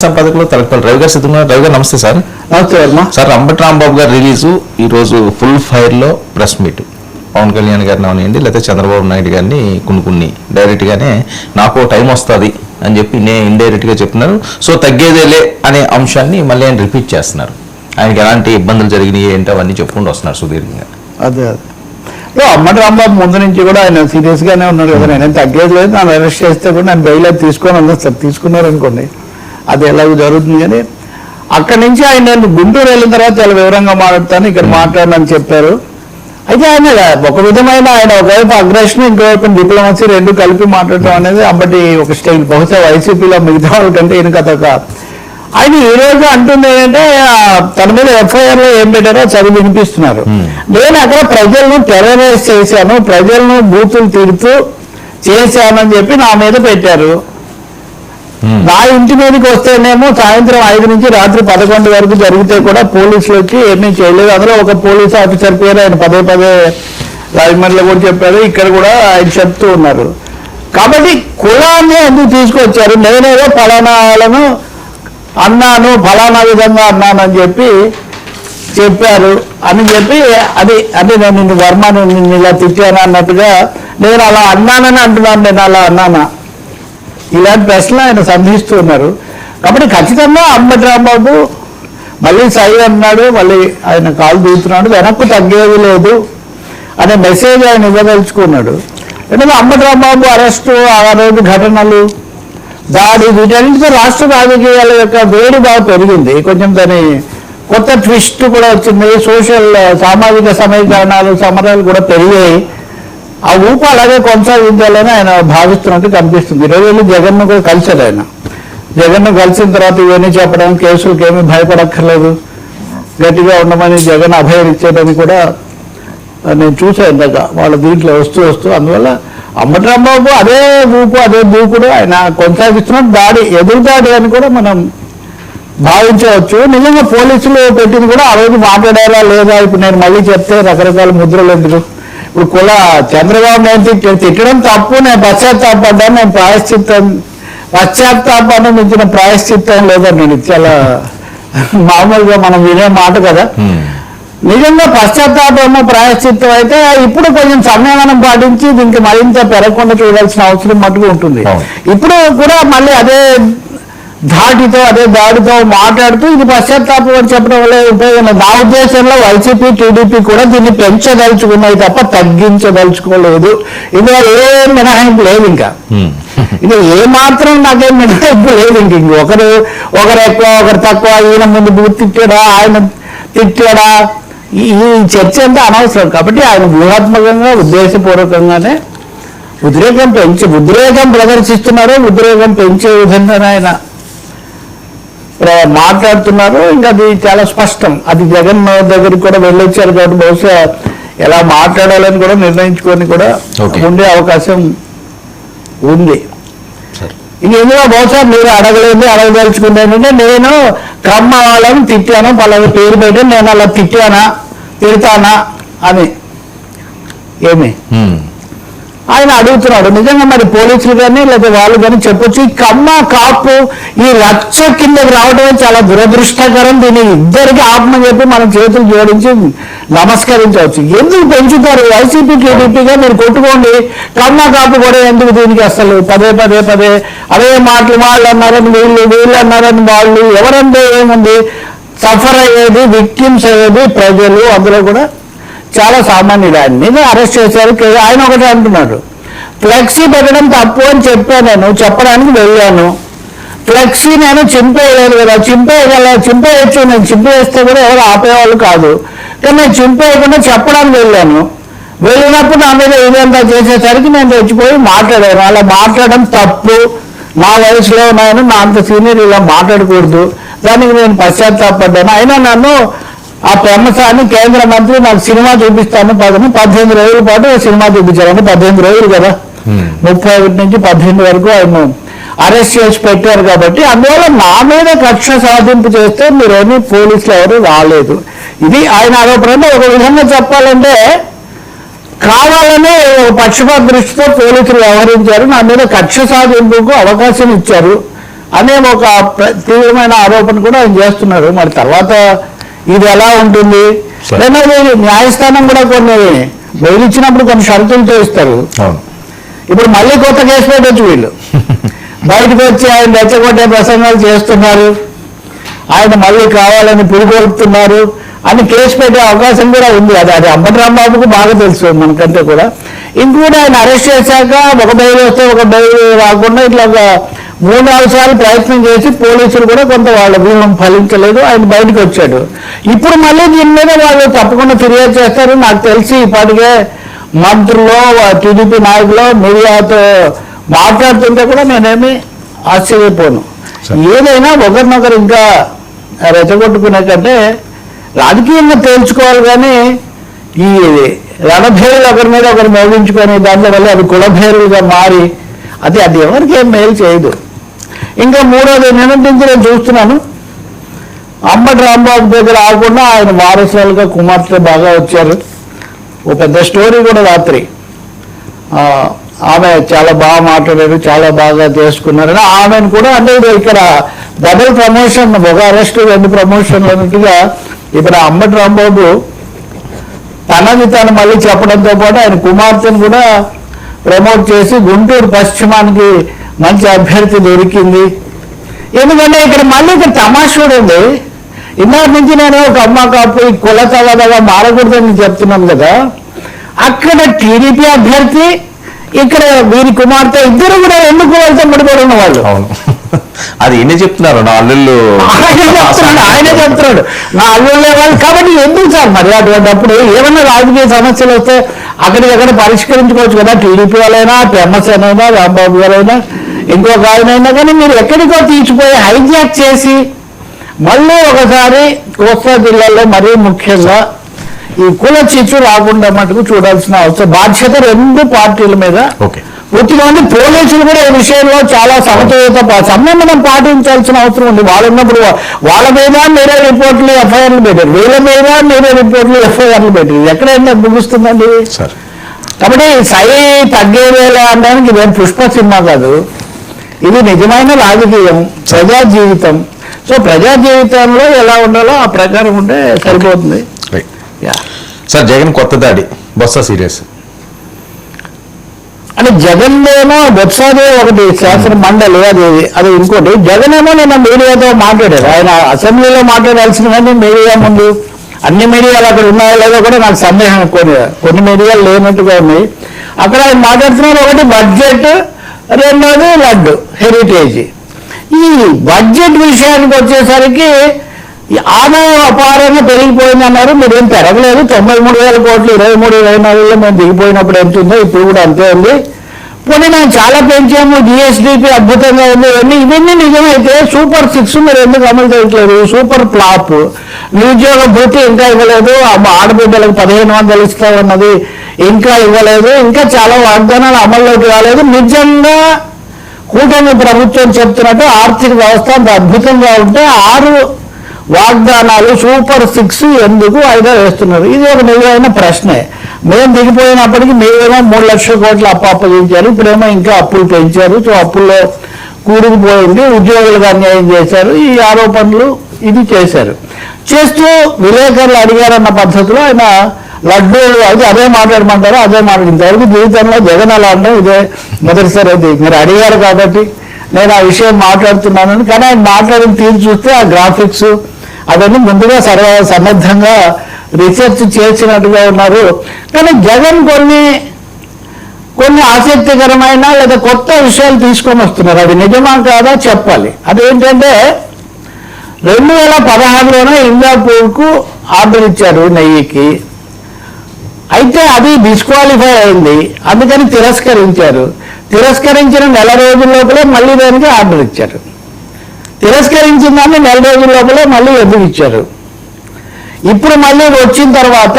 సంపాదకులు తలపల్లి రవి గారు సిద్ధంగా. రవి గారు నమస్తే సార్. నమస్తే వర్మ సార్. అంబటి రాంబాబు గారు రిలీజు ఈరోజు ఫుల్ ఫైర్లో ప్రెస్ మీట్. పవన్ కళ్యాణ్ గారిని అవనియండి లేకపోతే చంద్రబాబు నాయుడు గారిని కొన్ని డైరెక్ట్గానే నాకు టైం వస్తుంది అని చెప్పి ఇండైరెక్ట్గా చెప్తున్నారు. సో తగ్గేదేలే అనే అంశాన్ని మళ్ళీ ఆయన రిపీట్ చేస్తున్నారు. ఆయనకి ఎలాంటి ఇబ్బందులు జరిగినాయి ఏంటో అవన్నీ చెప్పుకుంటూ వస్తున్నారు సుదీర్ఘంగా. అదే అంబటి రాంబాబు ముందు నుంచి కూడా ఆయన సీరియస్ గానే ఉన్నాడు కదా. నేను తగ్గేది లేదు, నన్ను అరెస్ట్ చేస్తే కూడా నేను బెయిల్ అయితే తీసుకున్నారు అనుకోండి, అది ఎలాగో జరుగుతుంది. కానీ అక్కడి నుంచి ఆయన గుంటూరు వెళ్ళిన తర్వాత చాలా వివరంగా మాట్లాడతాను, ఇక్కడ మాట్లాడనని చెప్పారు. అయితే ఆయన ఒక విధమైన ఆయన ఒకవైపు అగ్రెషన్, ఇంకోవైపు డిప్లొమసీ రెండు కలిపి మాట్లాడటం అనేది అంబటి ఒక స్టైల్. బహుశా వైసీపీలో మిగతా వాళ్ళ కంటే ఈయన కథ. ఆయన ఈ రోజు అంటుంది ఏంటంటే తన మీద ఎఫ్ఐఆర్ లో ఏం పెట్టారో చదివి వినిపిస్తున్నారు. నేను అక్కడ ప్రజలను టెర్రరైజ్ చేశాను, ప్రజలను బూతులు తిడుతూ చేశానని చెప్పి నా మీద పెట్టారు. నా ఇంటి మీదకి వస్తేనేమో సాయంత్రం 5 నుంచి రాత్రి 11 వరకు జరిగితే కూడా పోలీసులు వచ్చి ఏమీ చేయలేదు. అందులో ఒక పోలీస్ ఆఫీసర్ పేరు ఆయన పదే రాజమండ్రిలో కూడా చెప్పారు, ఇక్కడ కూడా ఆయన చెప్తూ ఉన్నారు. కాబట్టి కులాన్ని ఎందుకు తీసుకొచ్చారు? నేనేదో ఫలానాలను అన్నాను, ఫలానా విధంగా అన్నానని చెప్పి చెప్పారు అని చెప్పి అది నేను నిన్ను వర్మ నిన్ను ఇలా తిట్టాను అన్నట్టుగా నేను అలా అన్నానని అంటున్నాను. నేను అలా అన్నానా? ఇలాంటి ప్రశ్నలు ఆయన సంధిస్తూ ఉన్నారు. కాబట్టి ఖచ్చితంగా అంబటి రాంబాబు మళ్ళీ సై అన్నాడు, మళ్ళీ ఆయన కాలు దూతున్నాడు, వెనక్కు తగ్గేది లేదు అనే మెసేజ్ ఆయన ఇవ్వదలుచుకున్నాడు. ఎందుకంటే అంబటి రాంబాబు అరెస్టు, ఆ రోజు ఘటనలు, దాడి, వీటన్నిటితో రాష్ట్ర రాజకీయాల యొక్క వేడి బాగా పెరిగింది. కొంచెం దాని కొత్త ట్విస్ట్ కూడా వచ్చింది. సామాజిక సమీకరణాలు, సమరాలు కూడా పెరిగాయి. ఆ ఊపు అలాగే కొనసాగించాలని ఆయన భావిస్తున్నట్టు కనిపిస్తుంది. ఈరోజు వెళ్ళి జగన్ను కూడా కలిశారు. ఆయన జగన్ను కలిసిన తర్వాత ఇవన్నీ చెప్పడం, కేసులకి ఏమీ భయపడక్కర్లేదు, గట్టిగా ఉండమని జగన్ అభయం ఇచ్చేయడం కూడా నేను చూసాను ఇందాక వాళ్ళ దీంట్లో వస్తూ. అందువల్ల అంబటి రాంబాబు అదే ఊపు అదే దూకుడు ఆయన కొనసాగిస్తున్నట్టు ఎదురు దాడి అని కూడా మనం భావించవచ్చు. నిజంగా పోలీసులు పెట్టింది కూడా ఆ రోజు మాట్లాడారా లేదా, ఇప్పుడు నేను మళ్ళీ చెప్తే రకరకాల ముద్రలు ఎందుకు. ఇప్పుడు చంద్రబాబు నాయుడు తిట్టడం తప్పు, నేను పశ్చాత్తాపడ్డాను, నేను పశ్చాత్తాపాన్ని మించిన ప్రాయశ్చిత్తం లేదని నేను చాలా మామూలుగా మనం వినే మాట కదా. నిజంగా పశ్చాత్తాపము ప్రాయశ్చిత్తం అయితే ఇప్పుడు కొంచెం సంయమనం పాటించి దీనికి మరింత పెరగకుండా చూడాల్సిన అవసరం మటుకు ఉంటుంది. ఇప్పుడు కూడా మళ్ళీ అదే ధాటితో అదే దాడితో మాట్లాడుతూ ఇది పశ్చాత్తాపం అని చెప్పడం వల్ల ఉపయోగం. నా ఉద్దేశంలో వైసీపీ టీడీపీ కూడా దీన్ని పెంచదలుచుకున్నాయి తప్ప తగ్గించదలుచుకోలేదు. ఇందులో ఏం మినహాయింపు లేదు. ఇంకా ఇది ఏ మాత్రం నాకేం మినహాయింపు లేదు. ఇంక ఒకరు ఎక్కువ ఒకరు తక్కువ, ఈయన ముందు బూత్ తిట్టాడా ఆయన తిట్టాడా, ఈ చర్చ అంతా అనవసరం. కాబట్టి ఆయన వ్యూహాత్మకంగా ఉద్దేశపూర్వకంగానే ఉద్రేకం ప్రదర్శిస్తున్నారు. ఉద్రేకం పెంచే విధంగానే ఆయన మాట్లాడుతున్నారు. ఇంకా అది చాలా స్పష్టం. అది జగన్ దగ్గరికి కూడా వెళ్ళొచ్చారు కాబట్టి బహుశా ఎలా మాట్లాడాలని కూడా నిర్ణయించుకొని కూడా ఉండే అవకాశం ఉంది. ఇందులో బహుశా మీరు అడగదలుచుకుంది ఏంటంటే నేను కమ్మ వాళ్ళని తిట్టాను, పలానా పేరు పెట్టాను, నేను అలా తిడతానా అని ఏమి ఆయన అడుగుతున్నాడు. నిజంగా మరి పోలీసులు కానీ లేదా వాళ్ళు కానీ చెప్పొచ్చు, ఈ కమ్మ కాపు ఈ రచ్చ కిందకి రావడమే చాలా దురదృష్టకరం, దీన్ని ఇద్దరికి ఆపమని చెప్పి మనం చేతులు జోడించి నమస్కరించవచ్చు. ఎందుకు పెంచుతారు? వైసీపీ టీడీపీగా మీరు కొట్టుకోండి, కమ్మ కాపు కూడా ఎందుకు దీనికి అసలు పదే అదే మాటలు వాళ్ళు అన్నారని వీళ్ళు అన్నారని వాళ్ళు. ఎవరంటే ఏముంది, సఫర్ అయ్యేది విక్టిమ్స్ అయ్యేది ప్రజలు, అందులో కూడా చాలా సామాన్యుడు. ఆయన్ని అరెస్ట్ చేశారు. ఆయన ఒకటి అంటున్నాడు, ఫ్లెక్సీ పెట్టడం తప్పు అని చెప్పాను, చెప్పడానికి వెళ్ళాను. ఫ్లెక్సీ నేను చింపేయలేదు కదా, చింపేయచ్చు, నేను చింపేస్తే కూడా ఎవరు ఆపేవాళ్ళు కాదు. కానీ నేను చింపేయకుండా చెప్పడానికి వెళ్ళినప్పుడు నా మీద ఇదంతా చేసేసరికి నేను తెచ్చిపోయి మాట్లాడాను. అలా మాట్లాడడం తప్పు, నా వయసులో ఉన్నాను, నా అంత సీనియర్ ఇలా మాట్లాడకూడదు, దానికి నేను పశ్చాత్తాపడ్డాను. అయినా నన్ను ఆ ప్రమసాన్ని కేంద్ర మంత్రి నాకు సినిమా చూపిస్తాను 18 రోజుల పాటు సినిమా చూపించారండి. 18 రోజులు కదా, 31 నుంచి 18 వరకు ఆయన అరెస్ట్ చేసి పెట్టారు. కాబట్టి అందువల్ల నా మీద కక్ష సాధింపు చేస్తే మీరేమీ పోలీసులు ఎవరు రాలేదు. ఇది ఆయన ఆరోపణ. ఒక విధంగా చెప్పాలంటే కావాలనే పక్షపాత దృష్టితో పోలీసులు వ్యవహరించారు, నా మీద కక్ష సాధింపుకు అవకాశం ఇచ్చారు. అనే ఒక తీవ్రమైన ఆరోపణ కూడా ఆయన చేస్తున్నారు. మరి తర్వాత ఇది ఎలా ఉంటుంది? సరే. రెండోది న్యాయస్థానం కూడా కొన్ని బెయిల్ ఇచ్చినప్పుడు కొన్ని షరతులతో ఇస్తారు. అవును. ఇప్పుడు మళ్ళీ కొత్త కేసు పెట్టచ్చు వీళ్ళు. బయటకు వచ్చి ఆయన రెచ్చగొట్టే ప్రసంగాలు చేస్తున్నారు, ఆయన మళ్ళీ కావాలని పురిగొల్పుతున్నారు అని కేసు పెట్టే అవకాశం కూడా ఉంది. అది అంబటి రాంబాబుకు బాగా తెలుసు మనకంటే కూడా. ఇంకోటి ఆయన అరెస్ట్ చేశాక ఒక బెయిల్ వస్తే ఒక బెయిల్ రాకుండా ఇట్లా ఒక 3-4 సార్లు ప్రయత్నం చేసి పోలీసులు కూడా కొంత వాళ్ళ వ్యూహం ఫలించలేదు, ఆయన బయటకు వచ్చాడు. ఇప్పుడు మళ్ళీ దీని మీద వాళ్ళు తప్పకుండా ఫిర్యాదు చేస్తారు. నాకు తెలిసి ఇప్పటికే మంత్రులు, టీడీపీ నాయకులు మీడియాతో మాట్లాడుతుంటే కూడా నేనేమి ఆశ్చర్యపోను. ఏదైనా ఒకరినొకరు ఇంకా రెచ్చగొట్టుకునే కంటే రాజకీయంగా తేల్చుకోవాలి, కానీ ఈ రణభేరులు ఒకరి మీద ఒకరు మోగించుకొని దాంట్లో వల్ల అది కులభేరులుగా మారి అది ఎవరికి ఏం మేలు చేయదు. ఇంకా మూడోది నిన్నటి నుంచి నేను చూస్తున్నాను, అంబటి రాంబాబు దగ్గర ఆగకుండా ఆయన వారసులుగా కుమార్తె బాగా వచ్చారు. ఓ పెద్ద స్టోరీ కూడా రాత్రి ఆమె చాలా బాగా మాట్లాడారు, చాలా బాగా చేసుకున్నారని ఆమెను కూడా అంటే ఇక్కడ డబుల్ ప్రమోషన్, ఒక అరెస్ట్ 2 ప్రమోషన్లు అన్నట్టుగా ఇక్కడ అంబటి రాంబాబు తనని తను మళ్ళీ చెప్పడంతో పాటు ఆయన కుమార్తెను కూడా ప్రమోట్ చేసి గుంటూరు పశ్చిమానికి మంచి అభ్యర్థి దొరికింది. ఎందుకంటే ఇక్కడ మళ్ళీ ఇక్కడ తమాష చూడండి, ఇందాక నుంచి నేను ఒక అమ్మ కాపు కుల తగదగా మారకూడదని చెప్తున్నాను కదా, అక్కడ టీడీపీ అభ్యర్థి, ఇక్కడ వీరి కుమార్తె ఇద్దరు కూడా 2 కులాలతో ముడిపడి ఉన్నవాళ్ళు. అది ఎన్ని చెప్తున్నారు నా అల్లుళ్ళు, ఆయనే చెప్తున్నాడు నా అల్లుళ్ళే వాళ్ళు. కాబట్టి ఎందుకు సార్ మరి అటువంటిప్పుడు ఏమన్నా రాజకీయ సమస్యలు వస్తే అక్కడికక్కడ పరిష్కరించుకోవచ్చు కదా. టీడీపీ వాళ్ళైనా, ఎంఎస్ఎన్ అయినా, రాంబాబు గారైనా, ఇంకొక ఆయనైనా, కానీ మీరు ఎక్కడికో తీసిపోయి హైజాక్ చేసి మళ్ళీ ఒకసారి కోస్తా జిల్లాలో మరీ ముఖ్యంగా ఈ కుల చిచ్చు రాకుండా మటుకు చూడాల్సిన అవసరం, బాధ్యత 2 పార్టీల మీద. పూర్తిగా ఉంది. పోలీసులు కూడా ఈ విషయంలో చాలా సంయమనం పాటించాల్సిన అవసరం ఉంది. వాళ్ళు ఉన్నప్పుడు వాళ్ళ మీద మీరే రిపోర్ట్లు, ఎఫ్ఐఆర్లు పెట్టారు, వీళ్ళ మీద మీరే రిపోర్ట్లు, ఎఫ్ఐఆర్లు పెట్టారు. ఎక్కడైనా ముగుస్తుందండి. కాబట్టి తగ్గేవేలా అనడానికి ఇదేం పుష్ప సినిమా కాదు, ఇది నిజమైన రాజకీయం, ప్రజా జీవితం. సో ప్రజా జీవితంలో ఎలా ఉండాలో ఆ ప్రకారం ఉంటే సరిపోతుంది. సార్ జగన్ కొత్త దాడి, బొత్స సీరియస్ అంటే జగన్ ఏమో బొత్సదే ఒకటి శాసన మండలి, అది ఇంకోటి. జగన్ ఏమో నేను మీడియాతో మాట్లాడారు, ఆయన అసెంబ్లీలో మాట్లాడాల్సినవన్నీ మీడియా ముందు. అన్ని మీడియాలు అక్కడ ఉన్నాయో లేదో కూడా నాకు సందేహం, కొన్ని మీడియాలు లేనట్టుగా ఉన్నాయి. అక్కడ ఆయన మాట్లాడుతున్నారు, ఒకటి బడ్జెట్, రెండోది లడ్డు హెరిటేజ్. ఈ బడ్జెట్ విషయానికి వచ్చేసరికి ఆదాయం అపారంగా పెరిగిపోయింది అన్నారు. మీరేం పెరగలేదు, 93,000 కోట్లు 23-24లో మేము దిగిపోయినప్పుడు ఎంత ఉందో ఇప్పుడు కూడా అంతే ఉంది. పోనీ మేము చాలా పెంచాము, జిఎస్డిపి అద్భుతంగా ఉంది, ఇవన్నీ నిజమైతే సూపర్ 6 మీరు ఎందుకు అమలు చేయట్లేదు? Super flop. నిరుద్యోగ భృతి ఇంకా ఇవ్వలేదు, ఆడబిడ్డలకు 1,500 ఇస్తామన్నది ఇంకా ఇవ్వలేదు, ఇంకా చాలా వాగ్దానాలు అమల్లోకి రాలేదు. నిజంగా కూటమి ప్రభుత్వం చెప్తున్నట్టు ఆర్థిక వ్యవస్థ అంత అద్భుతంగా ఉంటే 6 వాగ్దానాలు సూపర్ 6 ఎందుకు అయినా వేస్తున్నారు? ఇది ఒక నిజమైన ప్రశ్నే. మేము దిగిపోయినప్పటికీ మీరేమో 3 లక్షల కోట్లు అప్పగించారు, ఇప్పుడేమో ఇంకా అప్పులు పెంచారు. సో అప్పుల్లో కూరుకుపోయింది, ఉద్యోగులకు అన్యాయం చేశారు, ఈ ఆరోపణలు ఇది చేశారు. చేస్తూ విలేకరులు అడిగారన్న పద్ధతిలో ఆయన లడ్డు అయితే అదే మాట్లాడమంటారు, అదే ఇంతవరకు జీవితంలో జగన్ అలా అంటే ఇదే మొదటిసారి. అయితే మీరు అడిగారు కాబట్టి నేను ఆ విషయం మాట్లాడుతున్నానని. కానీ ఆయన మాట్లాడిన తీరు చూస్తే ఆ గ్రాఫిక్స్ అవన్నీ ముందుగా సన్నద్ధంగా రీసెర్చ్ చేసినట్టుగా ఉన్నారు. కానీ జగన్ కొన్ని ఆసక్తికరమైన లేదా కొత్త విషయాలు తీసుకొని వస్తున్నారు. అది నిజమా కాదా చెప్పాలి. అదేంటంటే 2016లోనే ఇందాపూర్కు ఆర్డర్ ఇచ్చారు నెయ్యికి, అయితే అది డిస్క్వాలిఫై అయింది, అందుకని తిరస్కరించారు. తిరస్కరించిన 1 రోజుల లోపలే మళ్ళీ దానికి ఆర్డర్ ఇచ్చారు. తిరస్కరించిన దాన్ని 1 రోజుల లోపలే మళ్ళీ ఎందుకు ఇచ్చారు? ఇప్పుడు మళ్ళీ వచ్చిన తర్వాత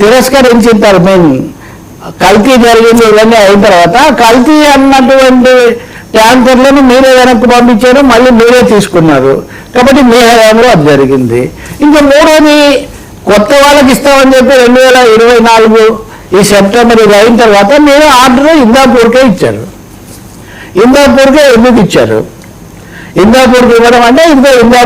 తిరస్కరించిన తర్వాత కల్తీ జరిగింది, ఇవన్నీ అయిన తర్వాత కల్తీ అన్నటువంటి ట్యాంకర్లను మీరే వెనక్కి పంపించారు, మళ్ళీ మీరే తీసుకున్నారు. కాబట్టి మీ హయాంలో అది జరిగింది. ఇంకా మూడోది కొత్త వాళ్ళకి ఇస్తామని చెప్పి 2024 ఈ సెప్టెంబర్ ఇది అయిన తర్వాత మీరు ఆర్డర్ ఇందాపూర్కే ఇచ్చారు. ఇందాపూర్కే ఎందుకు ఇచ్చారు? హిందాపూర్కి ఇవ్వడం అంటే ఇంకో హిందాపూర్